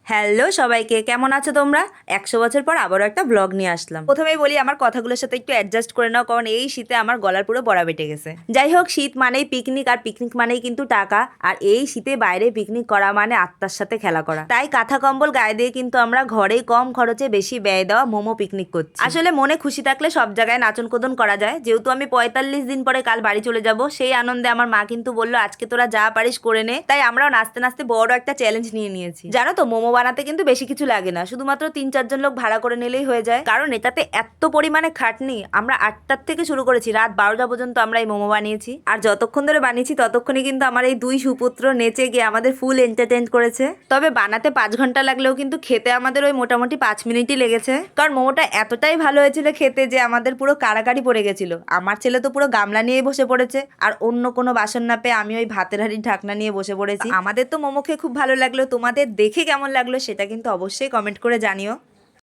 Hello সবাইকে, কেমন আছো তোমরা? 100 বছর পর আবারও একটা ব্লগ নিয়ে আসলাম। প্রথমেই বলি, আমার কথাগুলোর সাথে একটু অ্যাডজাস্ট করে নাও, কারণ এই শীতে আমার গলার পুরো বড়া বেটে গেছে। যাই হোক, শীত মানেই পিকনিক, আর পিকনিক মানেই কিন্তু টাকা। আর এই শীতে বাইরে পিকনিক করা মানে আত্মার সাথে খেলা করা। তাই কাঁথা কম্বল গায়ে দিয়ে কিন্তু আমরা ঘরেই কম খরচে বেশি ব্যয় দেওয়া মোমো পিকনিক করছি। আসলে মনে খুশি থাকলে সব জায়গায় নাচন কোদন করা যায়। যেহেতু আমি 45 দিন পরে কাল বাড়ি চলে যাব, সেই আনন্দে আমার মা কিন্তু বললো আজকে তোরা যা পারিস করে নে। তাই আমরাও নাচতে নাচতে বড় একটা চ্যালেঞ্জ নিয়ে নিয়েছি। জানো তো, মোমো বানাতে কিন্তু বেশি কিছু লাগে না, শুধুমাত্র 3-4 জন লোক ভাড়া করে নিলেই হয়ে যায়। কারণ এটাতে এত পরিমাণে খাটনি। আমরা 8টার থেকে শুরু করেছি, রাত 12টা পর্যন্ত আমরা এই মোমো বানিয়েছি। আর যতক্ষণ ধরে বানিয়েছি ততক্ষণই কিন্তু আমার এই দুই সুপুত্র নেচে গিয়ে আমাদের ফুল এন্টারটেইন করেছে। তবে বানাতে 5 ঘন্টা লাগলেও কিন্তু খেতে আমাদের ওই মোটামুটি 5 মিনিটই লেগেছে। কারণ মোমোটা এতটাই ভালো হয়েছিল খেতে যে আমাদের পুরো কাড়াকাড়ি পড়ে গেছিল। আমার ছেলে তো পুরো গামলা নিয়ে বসে পড়েছে, আর অন্য কোনো বাসন না পেয়ে আমি ওই ভাতের হাঁড়ির ঢাকনা নিয়ে বসে পড়েছি। আমাদের তো মোমো খেয়ে খুব ভালো লাগলো, তোমাদের দেখে কেমন লাগলো সেটা কিন্তু অবশ্যই কমেন্ট করে জানিও।